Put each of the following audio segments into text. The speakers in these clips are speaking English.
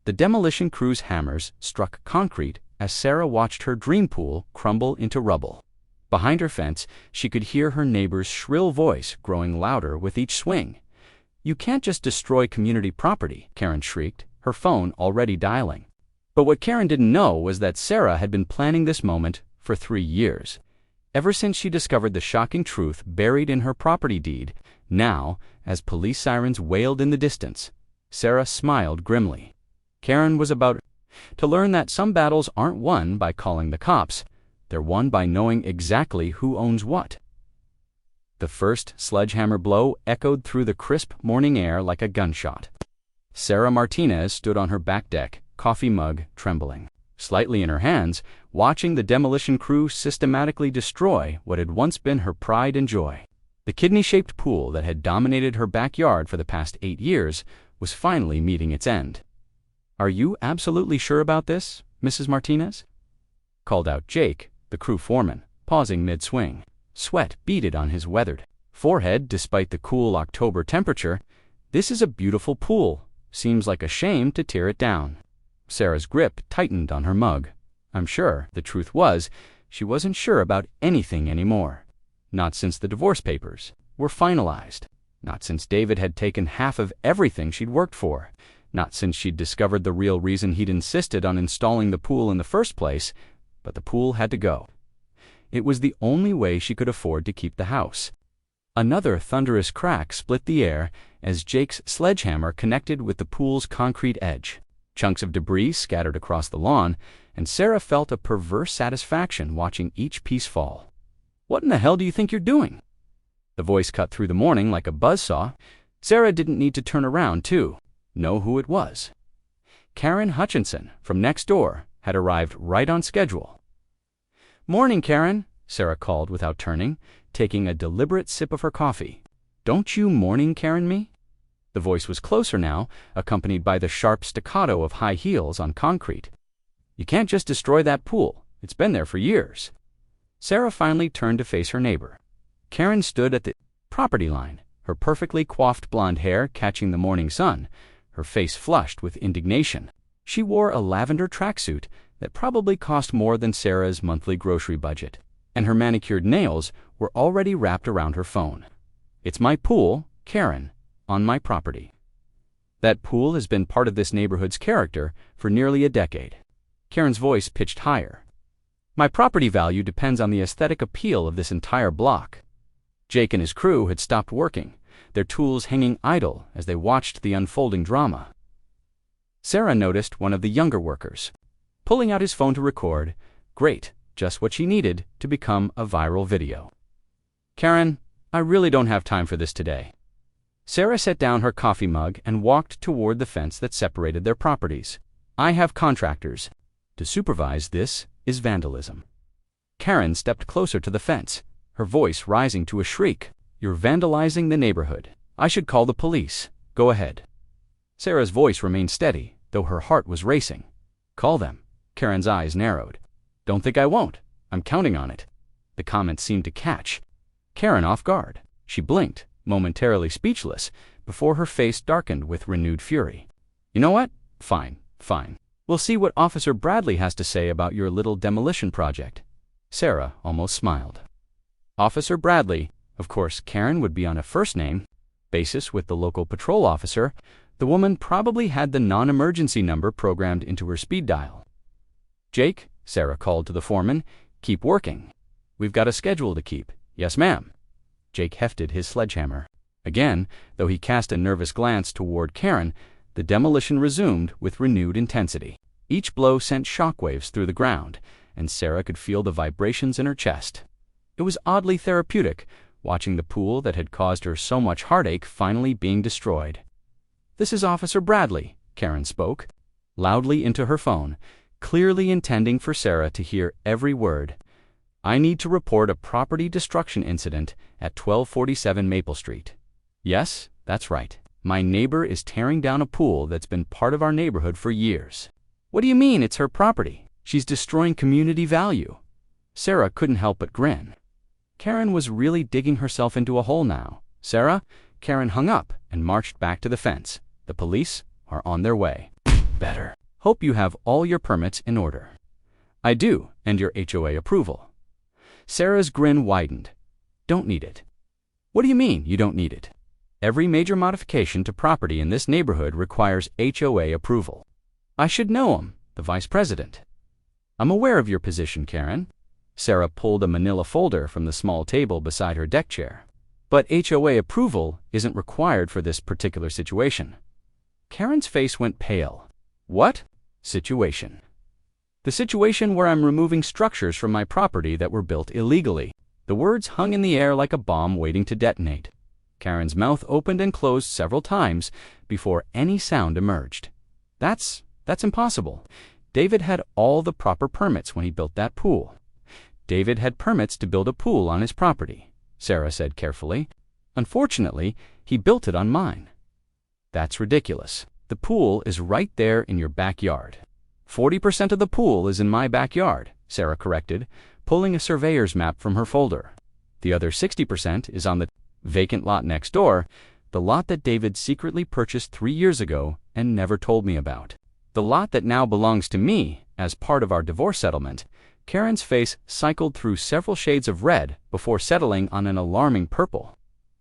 The demolition crew's hammers struck concrete as Sarah watched her dream pool crumble into rubble. Behind her fence, she could hear her neighbor's shrill voice growing louder with each swing. "You can't just destroy community property," Karen shrieked, her phone already dialing. But what Karen didn't know was that Sarah had been planning this moment for 3 years. Ever since she discovered the shocking truth buried in her property deed. Now, as police sirens wailed in the distance, Sarah smiled grimly. Karen was about to learn that some battles aren't won by calling the cops. They're won by knowing exactly who owns what. The first sledgehammer blow echoed through the crisp morning air like a gunshot. Sarah Martinez stood on her back deck, coffee mug trembling, slightly in her hands, watching the demolition crew systematically destroy what had once been her pride and joy. The kidney-shaped pool that had dominated her backyard for the past 8 years was finally meeting its end. "Are you absolutely sure about this, Mrs. Martinez?" called out Jake, the crew foreman, pausing mid-swing. Sweat beaded on his weathered forehead despite the cool October temperature. "This is a beautiful pool. Seems like a shame to tear it down." Sarah's grip tightened on her mug. I'm sure the truth was, she wasn't sure about anything anymore. Not since the divorce papers were finalized. Not since David had taken half of everything she'd worked for. Not since she'd discovered the real reason he'd insisted on installing the pool in the first place. But the pool had to go. It was the only way she could afford to keep the house. Another thunderous crack split the air as Jake's sledgehammer connected with the pool's concrete edge. Chunks of debris scattered across the lawn, and Sarah felt a perverse satisfaction watching each piece fall. "What in the hell do you think you're doing?" The voice cut through the morning like a buzzsaw. Sarah didn't need to turn around to know who it was. Karen Hutchinson, from next door, had arrived right on schedule. "Morning, Karen," Sarah called without turning, taking a deliberate sip of her coffee. "Don't you morning Karen me?" The voice was closer now, accompanied by the sharp staccato of high heels on concrete. "You can't just destroy that pool. It's been there for years." Sarah finally turned to face her neighbor. Karen stood at the property line, her perfectly coiffed blonde hair catching the morning sun, her face flushed with indignation. She wore a lavender tracksuit that probably cost more than Sarah's monthly grocery budget, and her manicured nails were already wrapped around her phone. "It's my pool, Karen, on my property. That pool has been part of this neighborhood's character for nearly a decade." Karen's voice pitched higher. "My property value depends on the aesthetic appeal of this entire block." Jake and his crew had stopped working, their tools hanging idle as they watched the unfolding drama. Sarah noticed one of the younger workers, pulling out his phone to record. Great, just what she needed to become a viral video. "Karen, I really don't have time for this today." Sarah set down her coffee mug and walked toward the fence that separated their properties. "I have contractors. To supervise this is vandalism." Karen stepped closer to the fence, her voice rising to a shriek. "You're vandalizing the neighborhood. I should call the police. Go ahead." Sarah's voice remained steady, though her heart was racing. "Call them." Karen's eyes narrowed. "Don't think I won't. I'm counting on it." The comment seemed to catch Karen off guard. She blinked, momentarily speechless, before her face darkened with renewed fury. "You know what? Fine. We'll see what Officer Bradley has to say about your little demolition project." Sarah almost smiled. Officer Bradley. Of course, Karen would be on a first-name basis with the local patrol officer. The woman probably had the non-emergency number programmed into her speed dial. "Jake," Sarah called to the foreman, "keep working. We've got a schedule to keep." "Yes, ma'am." Jake hefted his sledgehammer. Again, though he cast a nervous glance toward Karen, the demolition resumed with renewed intensity. Each blow sent shockwaves through the ground, and Sarah could feel the vibrations in her chest. It was oddly therapeutic, watching the pool that had caused her so much heartache finally being destroyed. "This is Officer Bradley," Karen spoke, loudly into her phone, clearly intending for Sarah to hear every word. "I need to report a property destruction incident at 1247 Maple Street. Yes, that's right. My neighbor is tearing down a pool that's been part of our neighborhood for years." "What do you mean it's her property? She's destroying community value." Sarah couldn't help but grin. Karen was really digging herself into a hole now. "Sarah?" Karen hung up and marched back to the fence. "The police are on their way." "Better." Hope you have all your permits in order. I do, and your HOA approval. Sarah's grin widened. Don't need it. What do you mean you don't need it? Every major modification to property in this neighborhood requires HOA approval. I should know him, the vice president. I'm aware of your position, Karen. Sarah pulled a manila folder from the small table beside her deck chair. But HOA approval isn't required for this particular situation. Karen's face went pale. What situation? The situation where I'm removing structures from my property that were built illegally. The words hung in the air like a bomb waiting to detonate. Karen's mouth opened and closed several times before any sound emerged. That's impossible. David had all the proper permits when he built that pool. David had permits to build a pool on his property, Sarah said carefully. Unfortunately, he built it on mine. That's ridiculous. The pool is right there in your backyard. 40% of the pool is in my backyard, Sarah corrected, pulling a surveyor's map from her folder. The other 60% is on the vacant lot next door, the lot that David secretly purchased 3 years ago and never told me about. The lot that now belongs to me as part of our divorce settlement. Karen's face cycled through several shades of red before settling on an alarming purple.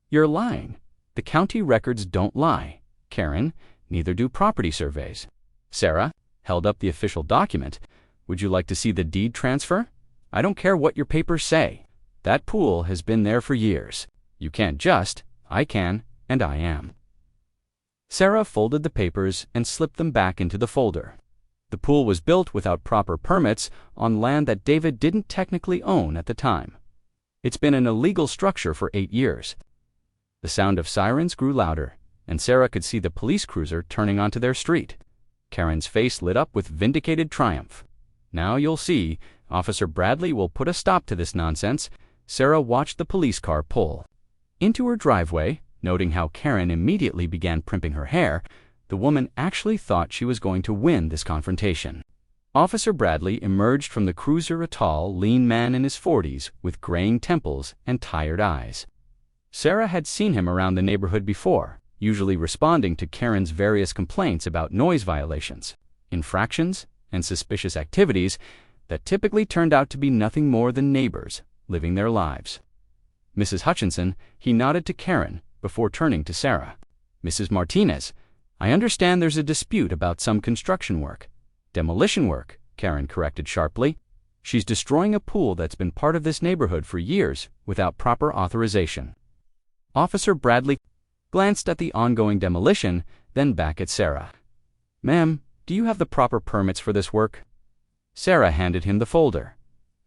You're lying. The county records don't lie, Karen. Neither do property surveys. Sarah held up the official document. Would you like to see the deed transfer? I don't care what your papers say. That pool has been there for years. You can't just. I can, and I am. Sarah folded the papers and slipped them back into the folder. The pool was built without proper permits on land that David didn't technically own at the time. It's been an illegal structure for 8 years. The sound of sirens grew louder, and Sarah could see the police cruiser turning onto their street. Karen's face lit up with vindicated triumph. Now you'll see, Officer Bradley will put a stop to this nonsense. Sarah watched the police car pull into her driveway, noting how Karen immediately began primping her hair. The woman actually thought she was going to win this confrontation. Officer Bradley emerged from the cruiser, a tall, lean man in his 40s with graying temples and tired eyes. Sarah had seen him around the neighborhood before, usually responding to Karen's various complaints about noise violations, infractions, and suspicious activities that typically turned out to be nothing more than neighbors living their lives. Mrs. Hutchinson, he nodded to Karen before turning to Sarah. Mrs. Martinez, I understand there's a dispute about some construction work. Demolition work, Karen corrected sharply. She's destroying a pool that's been part of this neighborhood for years without proper authorization. Officer Bradley glanced at the ongoing demolition, then back at Sarah. Ma'am, do you have the proper permits for this work? Sarah handed him the folder.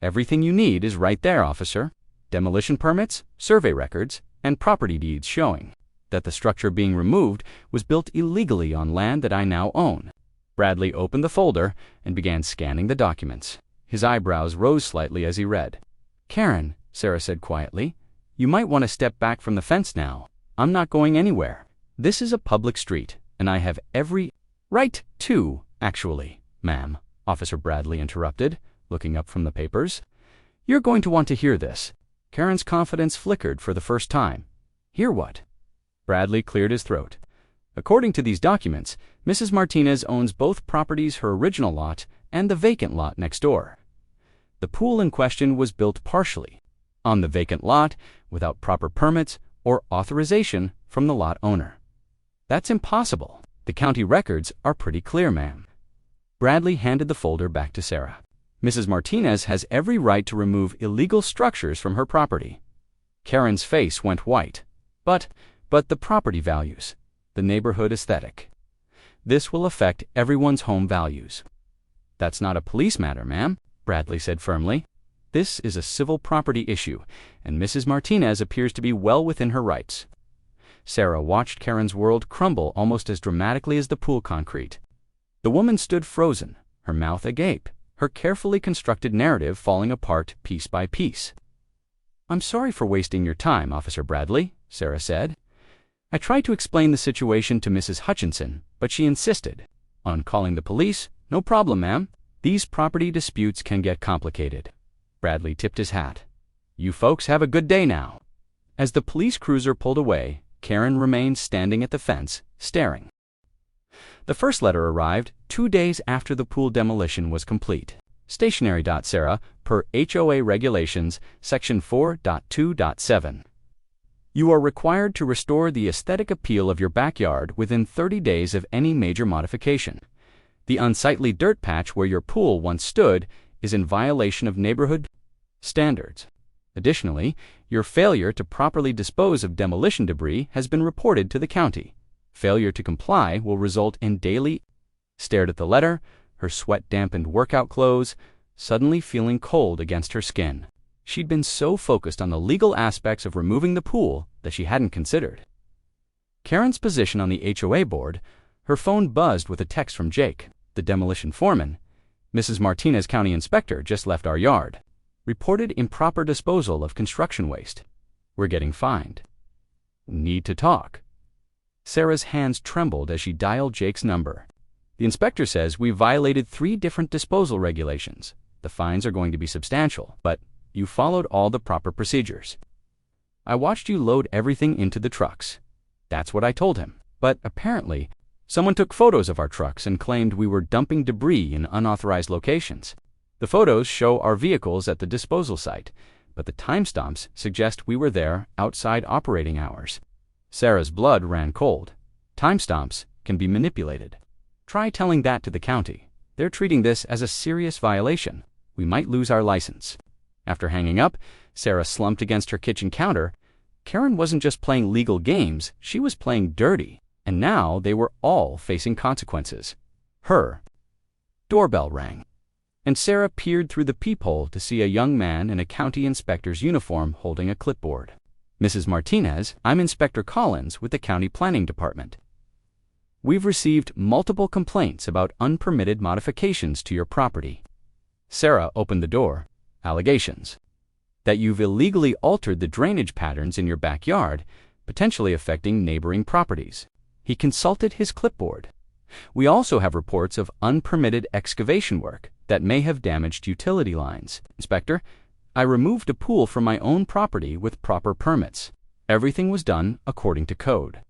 Everything you need is right there, officer. Demolition permits, survey records, and property deeds showing that the structure being removed was built illegally on land that I now own. Bradley opened the folder and began scanning the documents. His eyebrows rose slightly as he read. Karen, Sarah said quietly, you might want to step back from the fence now. I'm not going anywhere. This is a public street, and I have every right to, actually, ma'am, Officer Bradley interrupted, looking up from the papers. You're going to want to hear this. Karen's confidence flickered for the first time. Hear what? Bradley cleared his throat. According to these documents, Mrs. Martinez owns both properties, her original lot and the vacant lot next door. The pool in question was built partially on the vacant lot without proper permits or authorization from the lot owner. That's impossible. The county records are pretty clear, ma'am. Bradley handed the folder back to Sarah. Mrs. Martinez has every right to remove illegal structures from her property. Karen's face went white. But the property values, the neighborhood aesthetic. This will affect everyone's home values. That's not a police matter, ma'am, Bradley said firmly. This is a civil property issue, and Mrs. Martinez appears to be well within her rights. Sarah watched Karen's world crumble almost as dramatically as the pool concrete. The woman stood frozen, her mouth agape, her carefully constructed narrative falling apart piece by piece. I'm sorry for wasting your time, Officer Bradley, Sarah said. I tried to explain the situation to Mrs. Hutchinson, but she insisted on calling the police. No problem, ma'am. These property disputes can get complicated. Bradley tipped his hat. You folks have a good day now. As the police cruiser pulled away, Karen remained standing at the fence, staring. The first letter arrived 2 days after the pool demolition was complete. Stationary. Sarah, per HOA regulations, section 4.2.7. You are required to restore the aesthetic appeal of your backyard within 30 days of any major modification. The unsightly dirt patch where your pool once stood is in violation of neighborhood standards. Additionally, your failure to properly dispose of demolition debris has been reported to the county. Failure to comply will result in daily. Stared at the letter, her sweat-dampened workout clothes, suddenly feeling cold against her skin. She'd been so focused on the legal aspects of removing the pool that she hadn't considered Karen's position on the HOA board. Her phone buzzed with a text from Jake, the demolition foreman. Mrs. Martinez, county inspector, just left our yard. Reported improper disposal of construction waste. We're getting fined. Need to talk. Sarah's hands trembled as she dialed Jake's number. The inspector says we violated 3 different disposal regulations. The fines are going to be substantial, but you followed all the proper procedures. I watched you load everything into the trucks. That's what I told him. But apparently, someone took photos of our trucks and claimed we were dumping debris in unauthorized locations. The photos show our vehicles at the disposal site, but the timestamps suggest we were there outside operating hours. Sarah's blood ran cold. Timestamps can be manipulated. Try telling that to the county. They're treating this as a serious violation. We might lose our license. After hanging up, Sarah slumped against her kitchen counter. Karen wasn't just playing legal games, she was playing dirty, and now they were all facing consequences. Her doorbell rang, and Sarah peered through the peephole to see a young man in a county inspector's uniform holding a clipboard. Mrs. Martinez, I'm Inspector Collins with the County Planning Department. We've received multiple complaints about unpermitted modifications to your property. Sarah opened the door. Allegations that you've illegally altered the drainage patterns in your backyard, potentially affecting neighboring properties. He consulted his clipboard. We also have reports of unpermitted excavation work that may have damaged utility lines. Inspector, I removed a pool from my own property with proper permits. Everything was done according to code.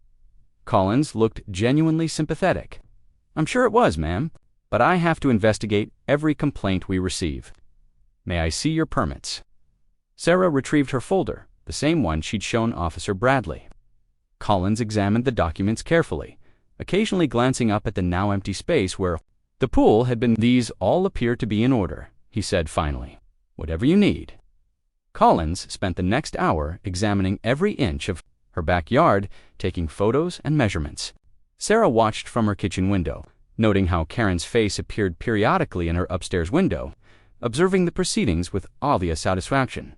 Collins looked genuinely sympathetic. I'm sure it was, ma'am, but I have to investigate every complaint we receive. May I see your permits? Sarah retrieved her folder, the same one she'd shown Officer Bradley. Collins examined the documents carefully, occasionally glancing up at the now empty space where the pool had been. These all appear to be in order, he said finally. Whatever you need. Collins spent the next hour examining every inch of her backyard, taking photos and measurements. Sarah watched from her kitchen window, noting how Karen's face appeared periodically in her upstairs window, observing the proceedings with obvious satisfaction.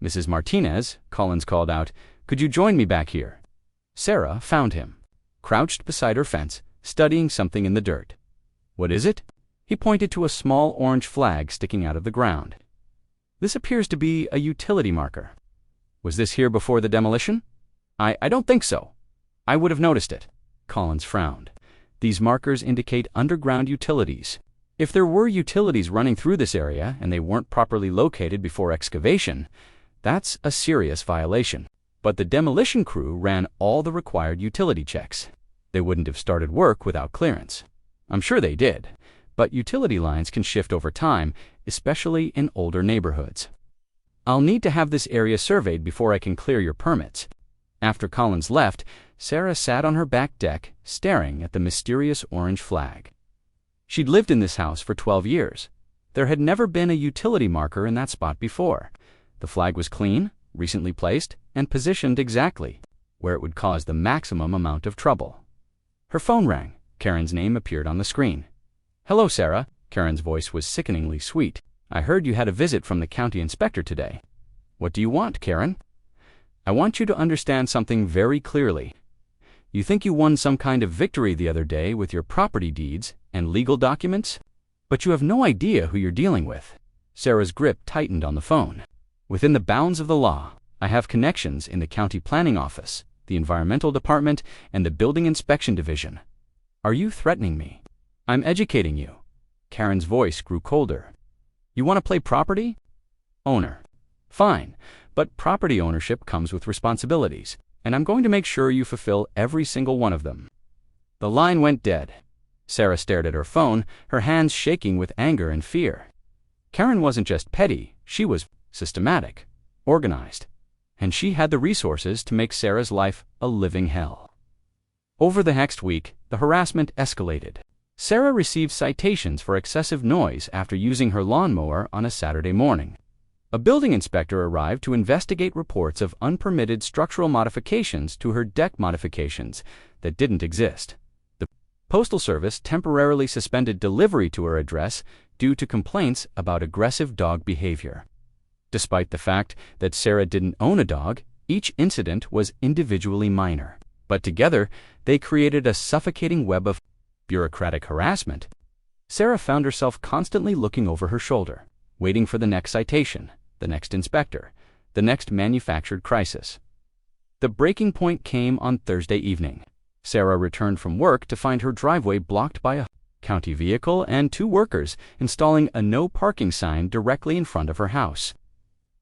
Mrs. Martinez, Collins called out, could you join me back here? Sarah found him, crouched beside her fence, studying something in the dirt. What is it? He pointed to a small orange flag sticking out of the ground. This appears to be a utility marker. Was this here before the demolition? I don't think so. I would have noticed it. Collins frowned. These markers indicate underground utilities. If there were utilities running through this area and they weren't properly located before excavation, that's a serious violation. But the demolition crew ran all the required utility checks. They wouldn't have started work without clearance. I'm sure they did, but utility lines can shift over time, especially in older neighborhoods. I'll need to have this area surveyed before I can clear your permits. After Collins left, Sarah sat on her back deck, staring at the mysterious orange flag. She'd lived in this house for 12 years. There had never been a utility marker in that spot before. The flag was clean, recently placed, and positioned exactly where it would cause the maximum amount of trouble. Her phone rang. Karen's name appeared on the screen. Hello, Sarah. Karen's voice was sickeningly sweet. I heard you had a visit from the county inspector today. What do you want, Karen? I want you to understand something very clearly. You think you won some kind of victory the other day with your property deeds and legal documents, but you have no idea who you're dealing with. Sarah's grip tightened on the phone. Within the bounds of the law, I have connections in the county planning office, the environmental department, and the building inspection division. Are you threatening me? I'm educating you. Karen's voice grew colder. You want to play property owner? Fine, but property ownership comes with responsibilities, and I'm going to make sure you fulfill every single one of them. The line went dead. Sarah stared at her phone, her hands shaking with anger and fear. Karen wasn't just petty, she was systematic, organized, and she had the resources to make Sarah's life a living hell. Over the next week, the harassment escalated. Sarah received citations for excessive noise after using her lawnmower on a Saturday morning. A building inspector arrived to investigate reports of unpermitted structural modifications to her deck modifications that didn't exist. The Postal Service temporarily suspended delivery to her address due to complaints about aggressive dog behavior. Despite the fact that Sarah didn't own a dog, each incident was individually minor. But together, they created a suffocating web of bureaucratic harassment. Sarah found herself constantly looking over her shoulder, waiting for the next citation, the next inspector, the next manufactured crisis. The breaking point came on Thursday evening. Sarah returned from work to find her driveway blocked by a county vehicle and 2 workers installing a no parking sign directly in front of her house.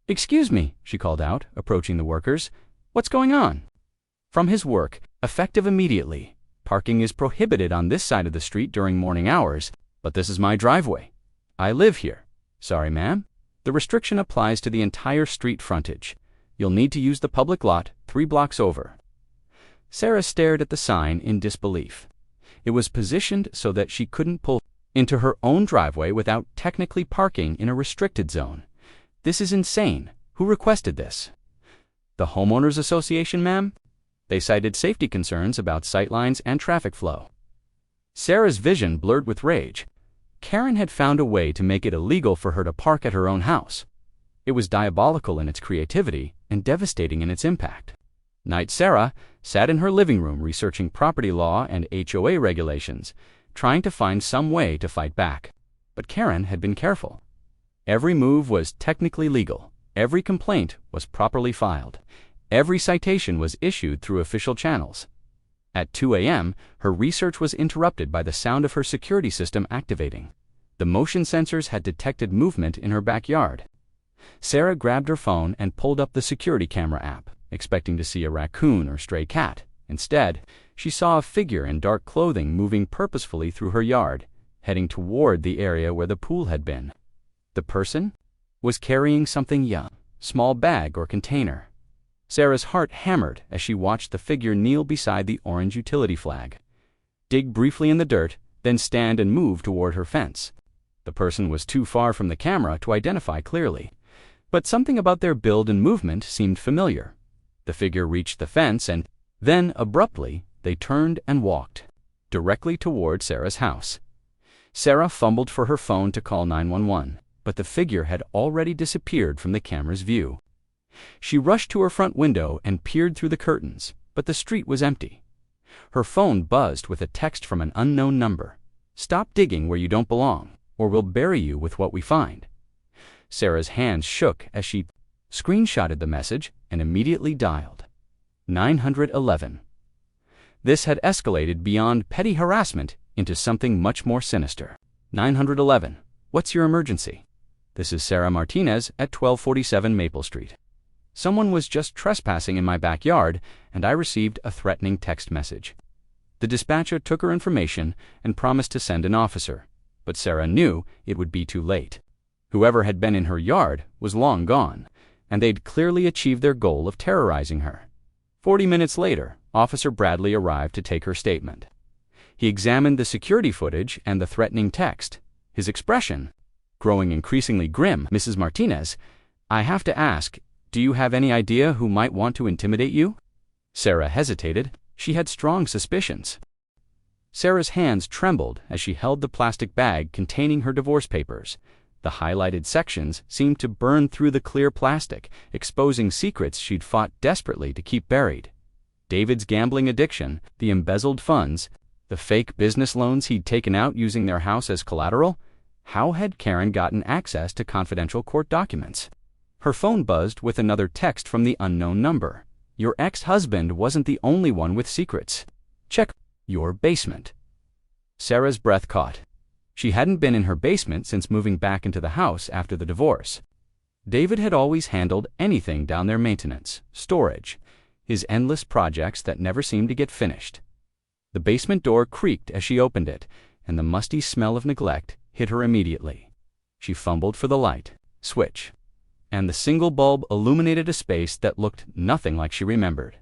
"Excuse me," she called out, approaching the workers. "What's going on?" From his work, effective immediately, "Parking is prohibited on this side of the street during morning hours, but this is my driveway. I live here. Sorry, ma'am. The restriction applies to the entire street frontage. You'll need to use the public lot 3 blocks over." Sarah stared at the sign in disbelief. It was positioned so that she couldn't pull into her own driveway without technically parking in a restricted zone. "This is insane. Who requested this?" "The Homeowners Association, ma'am. They cited safety concerns about sightlines and traffic flow." Sarah's vision blurred with rage. Karen had found a way to make it illegal for her to park at her own house. It was diabolical in its creativity and devastating in its impact. Night Sarah sat in her living room researching property law and HOA regulations, trying to find some way to fight back. But Karen had been careful. Every move was technically legal. Every complaint was properly filed. Every citation was issued through official channels. At 2 a.m., her research was interrupted by the sound of her security system activating. The motion sensors had detected movement in her backyard. Sarah grabbed her phone and pulled up the security camera app, expecting to see a raccoon or stray cat. Instead, she saw a figure in dark clothing moving purposefully through her yard, heading toward the area where the pool had been. The person was carrying something young, small bag or container. Sarah's heart hammered as she watched the figure kneel beside the orange utility flag, dig briefly in the dirt, then stand and move toward her fence. The person was too far from the camera to identify clearly, but something about their build and movement seemed familiar. The figure reached the fence and then, abruptly, they turned and walked directly toward Sarah's house. Sarah fumbled for her phone to call 911, but the figure had already disappeared from the camera's view. She rushed to her front window and peered through the curtains, but the street was empty. Her phone buzzed with a text from an unknown number. "Stop digging where you don't belong, or we'll bury you with what we find." Sarah's hands shook as she screenshotted the message and immediately dialed 911. This had escalated beyond petty harassment into something much more sinister. 911. What's your emergency? This is Sarah Martinez at 1247 Maple Street. Someone was just trespassing in my backyard, and I received a threatening text message. The dispatcher took her information and promised to send an officer, but Sarah knew it would be too late. Whoever had been in her yard was long gone, and they'd clearly achieved their goal of terrorizing her. 40 minutes later, Officer Bradley arrived to take her statement. He examined the security footage and the threatening text. His expression, growing increasingly grim. "Mrs. Martinez, I have to ask, do you have any idea who might want to intimidate you?" Sarah hesitated. She had strong suspicions. Sarah's hands trembled as she held the plastic bag containing her divorce papers. The highlighted sections seemed to burn through the clear plastic, exposing secrets she'd fought desperately to keep buried. David's gambling addiction, the embezzled funds, the fake business loans he'd taken out using their house as collateral. How had Karen gotten access to confidential court documents? Her phone buzzed with another text from the unknown number. "Your ex-husband wasn't the only one with secrets. Check your basement." Sarah's breath caught. She hadn't been in her basement since moving back into the house after the divorce. David had always handled anything down there: maintenance, storage, his endless projects that never seemed to get finished. The basement door creaked as she opened it, and the musty smell of neglect hit her immediately. She fumbled for the light switch, and the single bulb illuminated a space that looked nothing like she remembered.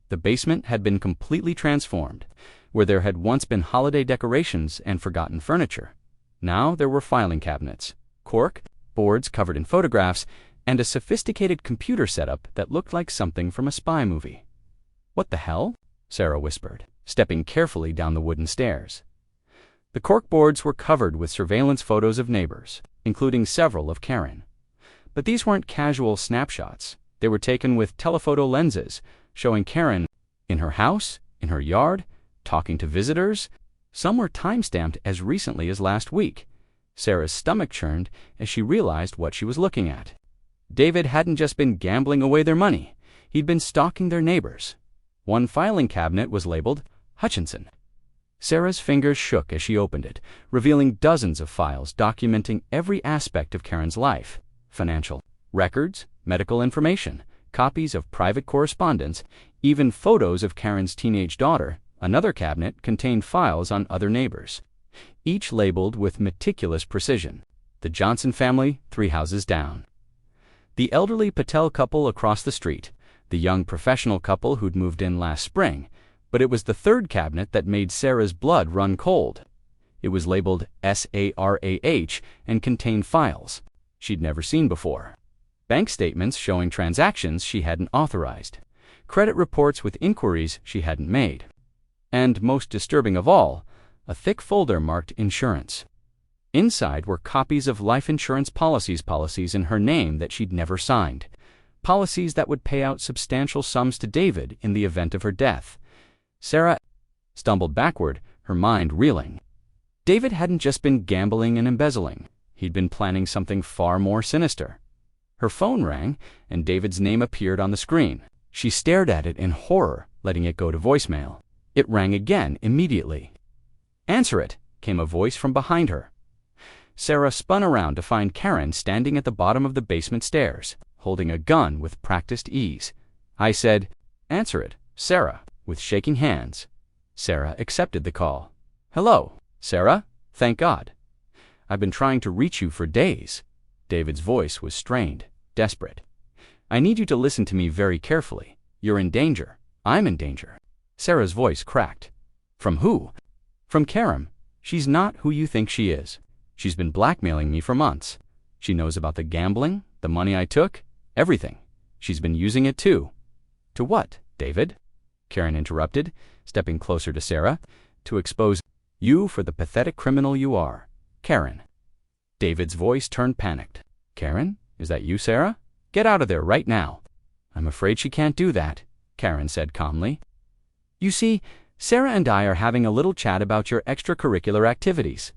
The basement had been completely transformed. Where there had once been holiday decorations and forgotten furniture, now there were filing cabinets, cork boards covered in photographs, and a sophisticated computer setup that looked like something from a spy movie. "What the hell?" Sarah whispered, stepping carefully down the wooden stairs. The cork boards were covered with surveillance photos of neighbors, including several of Karen. But these weren't casual snapshots. They were taken with telephoto lenses, showing Karen in her house, in her yard, talking to visitors. Some were time-stamped as recently as last week. Sarah's stomach churned as she realized what she was looking at. David hadn't just been gambling away their money. He'd been stalking their neighbors. One filing cabinet was labeled Hutchinson. Sarah's fingers shook as she opened it, revealing dozens of files documenting every aspect of Karen's life: financial records, medical information, copies of private correspondence, even photos of Karen's teenage daughter. Another cabinet contained files on other neighbors, each labeled with meticulous precision. The Johnson family, 3 houses down. The elderly Patel couple across the street. The young professional couple who'd moved in last spring. But it was the third cabinet that made Sarah's blood run cold. It was labeled SARAH and contained files she'd never seen before. Bank statements showing transactions she hadn't authorized. Credit reports with inquiries she hadn't made. And most disturbing of all, a thick folder marked insurance. Inside were copies of life insurance policies in her name that she'd never signed. Policies that would pay out substantial sums to David in the event of her death. Sarah stumbled backward, her mind reeling. David hadn't just been gambling and embezzling. He'd been planning something far more sinister. Her phone rang, and David's name appeared on the screen. She stared at it in horror, letting it go to voicemail. It rang again immediately. "Answer it," came a voice from behind her. Sarah spun around to find Karen standing at the bottom of the basement stairs, holding a gun with practiced ease. "I said, answer it, Sarah," with shaking hands. Sarah accepted the call. "Hello, Sarah? Thank God. I've been trying to reach you for days." David's voice was strained, desperate. "I need you to listen to me very carefully. You're in danger. I'm in danger." Sarah's voice cracked. "From who?" "From Karen. She's not who you think she is. She's been blackmailing me for months. She knows about the gambling, the money I took, everything. She's been using it too." "To what, David?" Karen interrupted, stepping closer to Sarah. "To expose you for the pathetic criminal you are, Karen." David's voice turned panicked. "Karen? Is that you, Sarah? Get out of there right now." "I'm afraid she can't do that," Karen said calmly. "You see, Sarah and I are having a little chat about your extracurricular activities."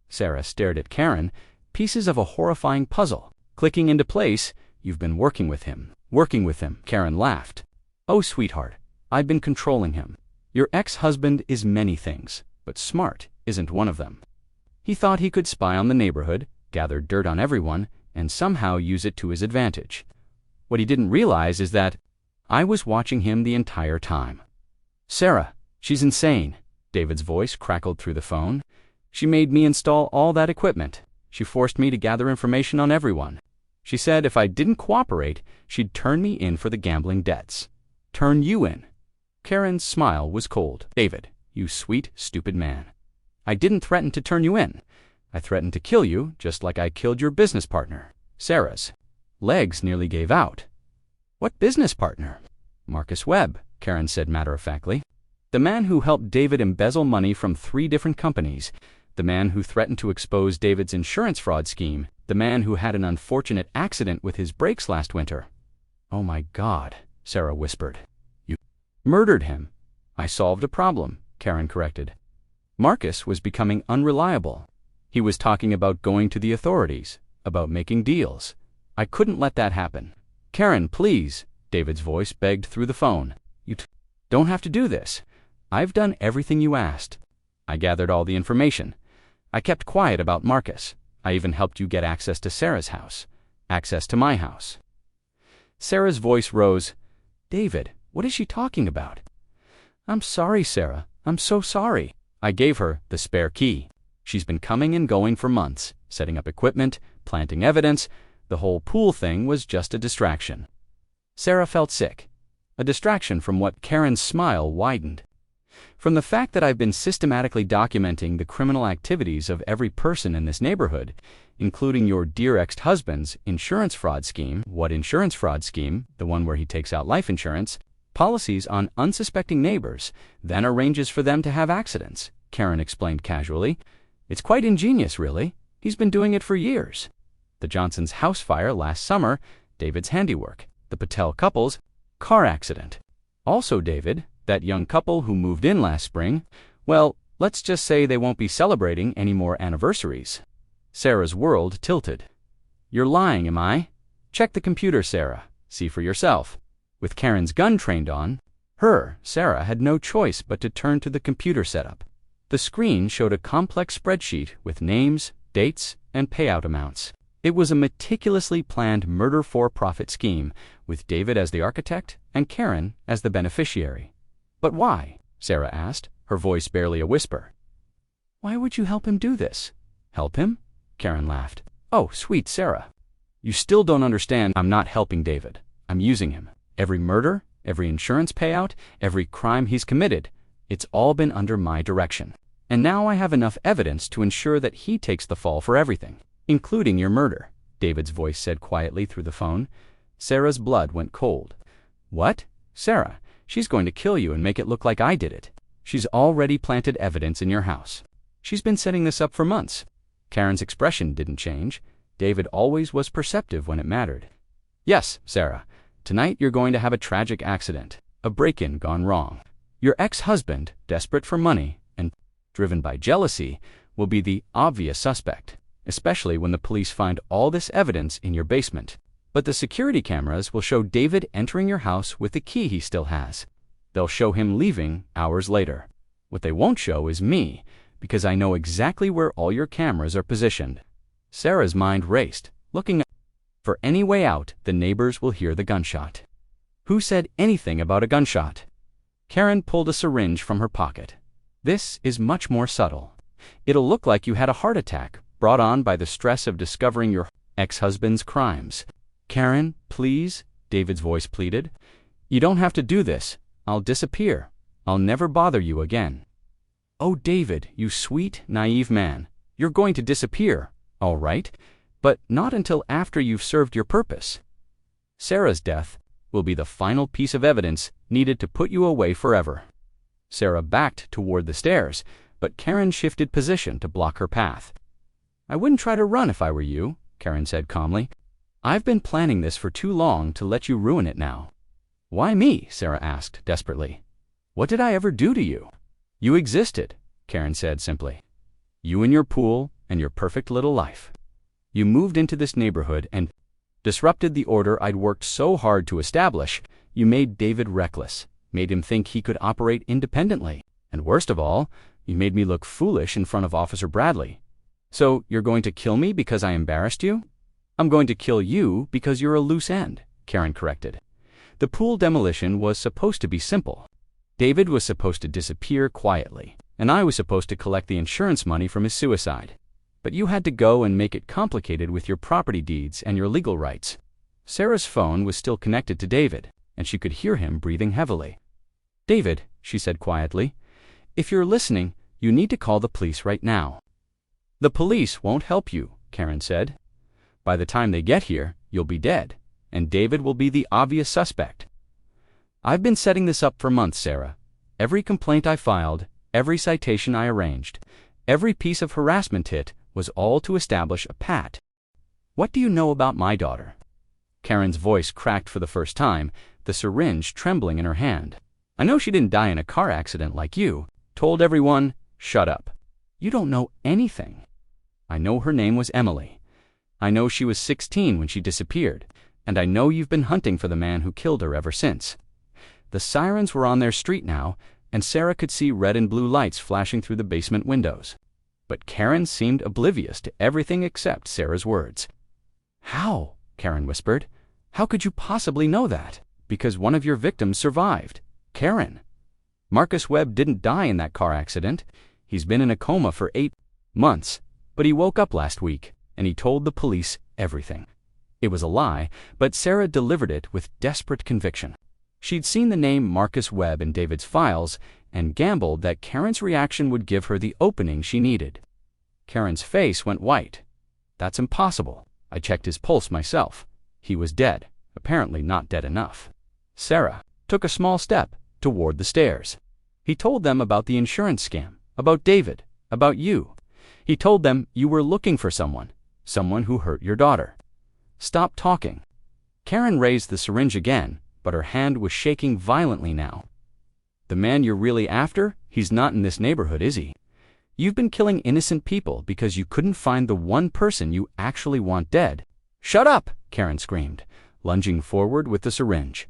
Sarah stared at Karen, pieces of a horrifying puzzle clicking into place. "You've been working with him." "Working with him," Karen laughed. "Oh, sweetheart, I've been controlling him. Your ex-husband is many things, but smart isn't one of them. He thought he could spy on the neighborhood, gather dirt on everyone, and somehow use it to his advantage. What he didn't realize is that I was watching him the entire time." "Sarah, she's insane." David's voice crackled through the phone. "She made me install all that equipment. She forced me to gather information on everyone. She said if I didn't cooperate, she'd turn me in for the gambling debts." "Turn you in?" Karen's smile was cold. "David, you sweet, stupid man. I didn't threaten to turn you in. I threatened to kill you, just like I killed your business partner." Sarah's legs nearly gave out. "What business partner?" "Marcus Webb," Karen said matter-of-factly. "The man who helped David embezzle money from 3 different companies. The man who threatened to expose David's insurance fraud scheme. The man who had an unfortunate accident with his brakes last winter." "Oh my God," Sarah whispered. "You murdered him." "I solved a problem," Karen corrected. "Marcus was becoming unreliable. He was talking about going to the authorities, about making deals. I couldn't let that happen." "Karen, please," David's voice begged through the phone. "You don't have to do this. I've done everything you asked. I gathered all the information. I kept quiet about Marcus. I even helped you get access to Sarah's house, access to my house." Sarah's voice rose. "David, what is she talking about?" "I'm sorry, Sarah. I'm so sorry. I gave her the spare key. She's been coming and going for months, setting up equipment, planting evidence. The whole pool thing was just a distraction. Sarah felt sick. A distraction from what? Karen's smile widened. From the fact that I've been systematically documenting the criminal activities of every person in this neighborhood, including your dear ex-husband's insurance fraud scheme. What insurance fraud scheme? The one where he takes out life insurance, policies on unsuspecting neighbors, then arranges for them to have accidents, Karen explained casually. It's quite ingenious, really. He's been doing it for years. The Johnsons' house fire last summer, David's handiwork. The Patel couple's car accident. Also David, that young couple who moved in last spring. Well, let's just say they won't be celebrating any more anniversaries. Sarah's world tilted. You're lying, am I? Check the computer, Sarah. See for yourself. With Karen's gun trained on her, Sarah had no choice but to turn to the computer setup. The screen showed a complex spreadsheet with names, dates, and payout amounts. It was a meticulously planned murder-for-profit scheme, with David as the architect and Karen as the beneficiary. But why? Sarah asked, her voice barely a whisper. Why would you help him do this? Help him? Karen laughed. Oh, sweet Sarah. You still don't understand. I'm not helping David. I'm using him. Every murder, every insurance payout, every crime he's committed, it's all been under my direction. And now I have enough evidence to ensure that he takes the fall for everything, including your murder, David's voice said quietly through the phone. Sarah's blood went cold. What? Sarah, she's going to kill you and make it look like I did it. She's already planted evidence in your house. She's been setting this up for months. Karen's expression didn't change. David always was perceptive when it mattered. Yes, Sarah, tonight you're going to have a tragic accident, a break-in gone wrong. Your ex-husband, desperate for money and driven by jealousy, will be the obvious suspect, especially when the police find all this evidence in your basement. But the security cameras will show David entering your house with the key he still has. They'll show him leaving hours later. What they won't show is me, because I know exactly where all your cameras are positioned. Sarah's mind raced, looking for any way out. The neighbors will hear the gunshot. Who said anything about a gunshot? Karen pulled a syringe from her pocket. This is much more subtle. It'll look like you had a heart attack, brought on by the stress of discovering your ex-husband's crimes. Karen, please, David's voice pleaded. You don't have to do this. I'll disappear. I'll never bother you again. Oh, David, you sweet, naive man. You're going to disappear, all right, but not until after you've served your purpose. Sarah's death will be the final piece of evidence needed to put you away forever. Sarah backed toward the stairs, but Karen shifted position to block her path. I wouldn't try to run if I were you, Karen said calmly. I've been planning this for too long to let you ruin it now. Why me? Sarah asked desperately. What did I ever do to you? You existed, Karen said simply. You and your pool and your perfect little life. You moved into this neighborhood and disrupted the order I'd worked so hard to establish. You made David reckless, made him think he could operate independently. And worst of all, you made me look foolish in front of Officer Bradley. So you're going to kill me because I embarrassed you? I'm going to kill you because you're a loose end, Karen corrected. The pool demolition was supposed to be simple. David was supposed to disappear quietly, and I was supposed to collect the insurance money from his suicide. But you had to go and make it complicated with your property deeds and your legal rights. Sarah's phone was still connected to David, and she could hear him breathing heavily. David, she said quietly, if you're listening, you need to call the police right now. The police won't help you, Karen said. By the time they get here, you'll be dead, and David will be the obvious suspect. I've been setting this up for months, Sarah. Every complaint I filed, every citation I arranged, every piece of harassment hit was all to establish a pat. What do you know about my daughter? Karen's voice cracked for the first time, the syringe trembling in her hand. I know she didn't die in a car accident like you. Told everyone, shut up. You don't know anything. I know her name was Emily. I know she was 16 when she disappeared, and I know you've been hunting for the man who killed her ever since. The sirens were on their street now, and Sarah could see red and blue lights flashing through the basement windows. But Karen seemed oblivious to everything except Sarah's words. How? Karen whispered. How could you possibly know that? Because one of your victims survived. Karen. Marcus Webb didn't die in that car accident. He's been in a coma for 8 months, but he woke up last week, and he told the police everything. It was a lie, but Sarah delivered it with desperate conviction. She'd seen the name Marcus Webb in David's files and gambled that Karen's reaction would give her the opening she needed. Karen's face went white. That's impossible. I checked his pulse myself. He was dead, apparently not dead enough. Sarah took a small step toward the stairs. He told them about the insurance scam, about David, about you. He told them you were looking for someone who hurt your daughter. Stop talking. Karen raised the syringe again, but her hand was shaking violently now. The man you're really after, he's not in this neighborhood, is he? You've been killing innocent people because you couldn't find the one person you actually want dead. Shut up, Karen screamed, lunging forward with the syringe.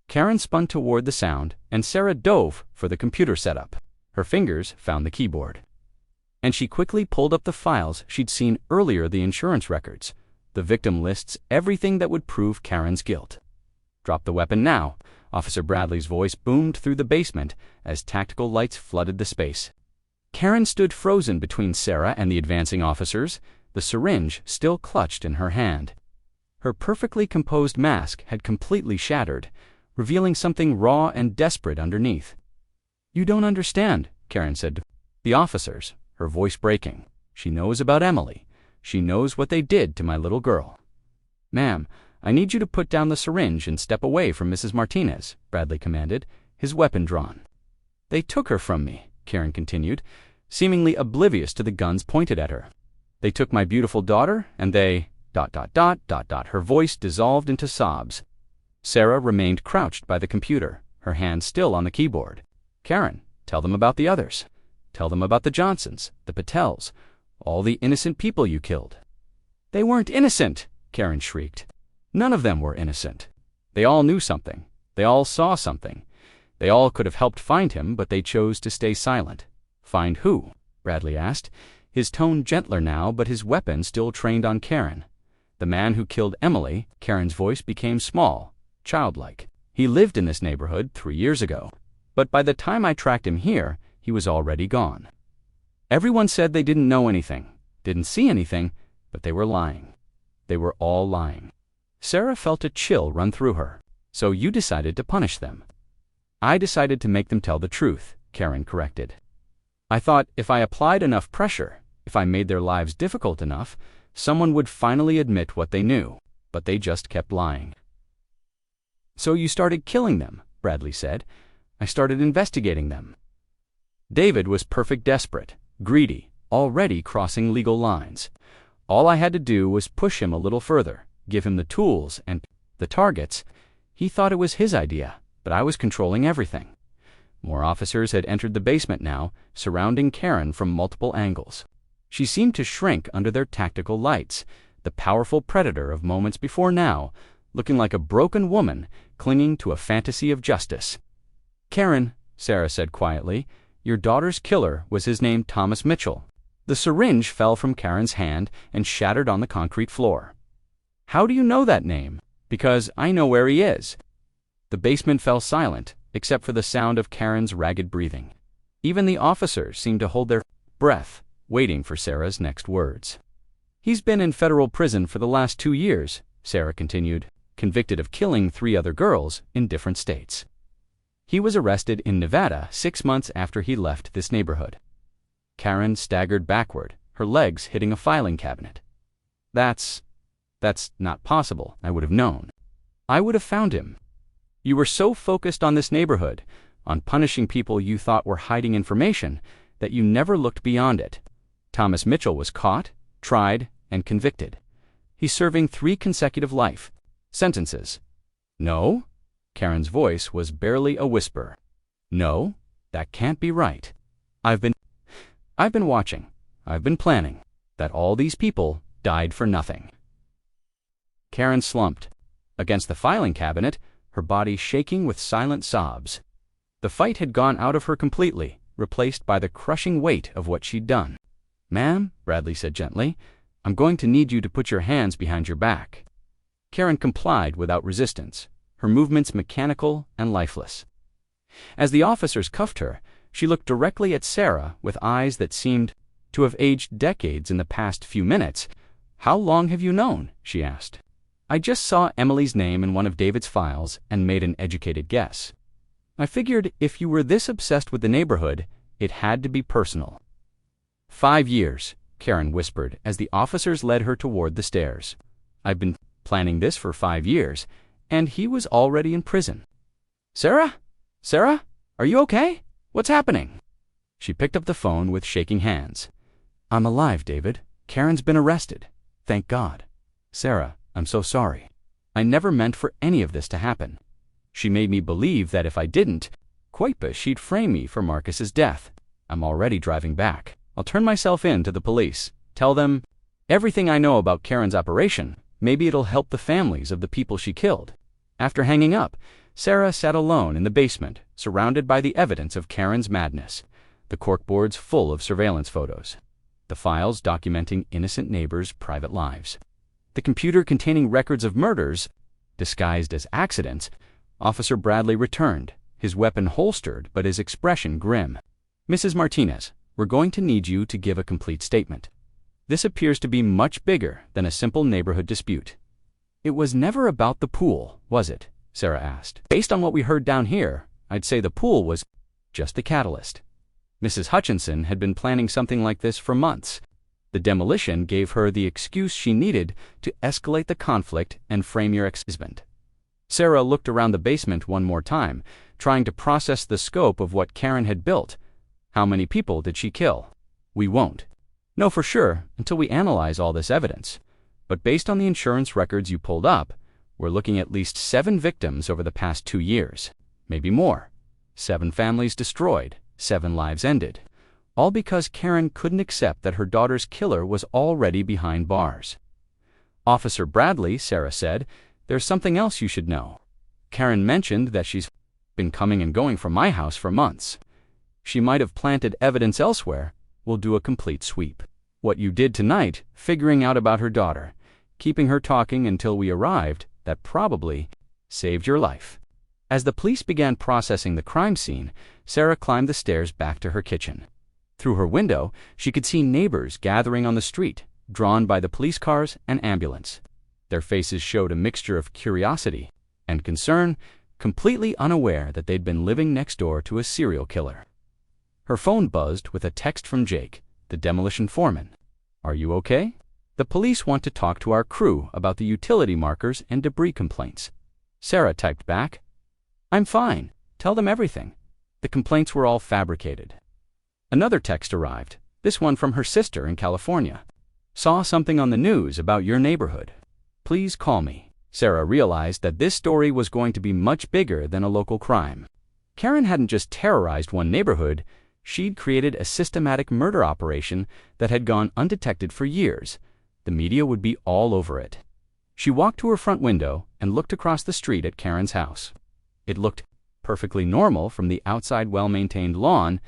Karen spun toward the sound, and Sarah dove for the computer setup. Her fingers found the keyboard. And she quickly pulled up the files she'd seen earlier, the insurance records, the victim lists, everything that would prove Karen's guilt. Drop the weapon now, Officer Bradley's voice boomed through the basement as tactical lights flooded the space. Karen stood frozen between Sarah and the advancing officers, the syringe still clutched in her hand. Her perfectly composed mask had completely shattered, revealing something raw and desperate underneath. You don't understand, Karen said to the officers, her voice breaking. She knows about Emily. She knows what they did to my little girl. Ma'am, I need you to put down the syringe and step away from Mrs. Martinez, Bradley commanded, his weapon drawn. They took her from me, Karen continued, seemingly oblivious to the guns pointed at her. They took my beautiful daughter, and they... Her voice dissolved into sobs. Sarah remained crouched by the computer, her hand still on the keyboard. Karen, tell them about the others. Tell them about the Johnsons, the Patels, all the innocent people you killed. They weren't innocent, Karen shrieked. None of them were innocent. They all knew something. They all saw something. They all could have helped find him, but they chose to stay silent. Find who? Bradley asked, his tone gentler now, but his weapon still trained on Karen. The man who killed Emily. Karen's voice became small, childlike. He lived in this neighborhood 3 years ago, but by the time I tracked him here, he was already gone. Everyone said they didn't know anything, didn't see anything, but they were lying. They were all lying. Sarah felt a chill run through her. So you decided to punish them. I decided to make them tell the truth, Karen corrected. I thought if I applied enough pressure, if I made their lives difficult enough, someone would finally admit what they knew, but they just kept lying. So you started killing them, Bradley said. I started investigating them. David was perfect desperate, greedy, already crossing legal lines. All I had to do was push him a little further, give him the tools and the targets. He thought it was his idea, but I was controlling everything. More officers had entered the basement now, surrounding Karen from multiple angles. She seemed to shrink under their tactical lights, the powerful predator of moments before now, looking like a broken woman clinging to a fantasy of justice. Karen, Sarah said quietly, your daughter's killer was his name Thomas Mitchell. The syringe fell from Karen's hand and shattered on the concrete floor. How do you know that name? Because I know where he is. The basement fell silent, except for the sound of Karen's ragged breathing. Even the officers seemed to hold their breath, waiting for Sarah's next words. He's been in federal prison for the last 2 years, Sarah continued, convicted of killing 3 other girls in different states. He was arrested in Nevada 6 months after he left this neighborhood. Karen staggered backward, her legs hitting a filing cabinet. That's not possible, I would have known. I would have found him. You were so focused on this neighborhood, on punishing people you thought were hiding information, that you never looked beyond it. Thomas Mitchell was caught, tried, and convicted. He's serving 3 consecutive life sentences. No? Karen's voice was barely a whisper. No, that can't be right. I've been watching. I've been planning. That all these people died for nothing. Karen slumped against the filing cabinet, her body shaking with silent sobs. The fight had gone out of her completely, replaced by the crushing weight of what she'd done. Ma'am, Bradley said gently, I'm going to need you to put your hands behind your back. Karen complied without resistance, her movements mechanical and lifeless. As the officers cuffed her, she looked directly at Sarah with eyes that seemed to have aged decades in the past few minutes. "How long have you known?" she asked. "I just saw Emily's name in one of David's files and made an educated guess. I figured if you were this obsessed with the neighborhood, it had to be personal." 5 years, Karen whispered as the officers led her toward the stairs. "I've been planning this for 5 years, and he was already in prison." "Sarah? Sarah? Are you okay? What's happening?" She picked up the phone with shaking hands. "I'm alive, David. Karen's been arrested. Thank God. Sarah, I'm so sorry. I never meant for any of this to happen. She made me believe that if I didn't, she'd frame me for Marcus's death. I'm already driving back. I'll turn myself in to the police. Tell them everything I know about Karen's operation. Maybe it'll help the families of the people she killed." After hanging up, Sarah sat alone in the basement, surrounded by the evidence of Karen's madness, the corkboards full of surveillance photos, the files documenting innocent neighbors' private lives, the computer containing records of murders disguised as accidents. Officer Bradley returned, his weapon holstered but his expression grim. "Mrs. Martinez, we're going to need you to give a complete statement. This appears to be much bigger than a simple neighborhood dispute." "It was never about the pool, was it?" Sarah asked. "Based on what we heard down here, I'd say the pool was just the catalyst. Mrs. Hutchinson had been planning something like this for months. The demolition gave her the excuse she needed to escalate the conflict and frame your ex-husband." Sarah looked around the basement one more time, trying to process the scope of what Karen had built. How many people did she kill? "We won't know for sure until we analyze all this evidence. But based on the insurance records you pulled up, we're looking at least 7 victims over the past 2 years. Maybe more. 7 families destroyed, 7 lives ended. All because Karen couldn't accept that her daughter's killer was already behind bars." "Officer Bradley," Sarah said, "there's something else you should know. Karen mentioned that she's been coming and going from my house for months. She might have planted evidence elsewhere. We'll do a complete sweep. What you did tonight, figuring out about her daughter, keeping her talking until we arrived, that probably saved your life." As the police began processing the crime scene, Sarah climbed the stairs back to her kitchen. Through her window, she could see neighbors gathering on the street, drawn by the police cars and ambulance. Their faces showed a mixture of curiosity and concern, completely unaware that they'd been living next door to a serial killer. Her phone buzzed with a text from Jake, the demolition foreman. "Are you okay? The police want to talk to our crew about the utility markers and debris complaints." Sarah typed back, "I'm fine. Tell them everything. The complaints were all fabricated." Another text arrived, this one from her sister in California. "Saw something on the news about your neighborhood. Please call me." Sarah realized that this story was going to be much bigger than a local crime. Karen hadn't just terrorized one neighborhood, she'd created a systematic murder operation that had gone undetected for years. The media would be all over it. She walked to her front window and looked across the street at Karen's house. It looked perfectly normal from the outside well-maintained lawn,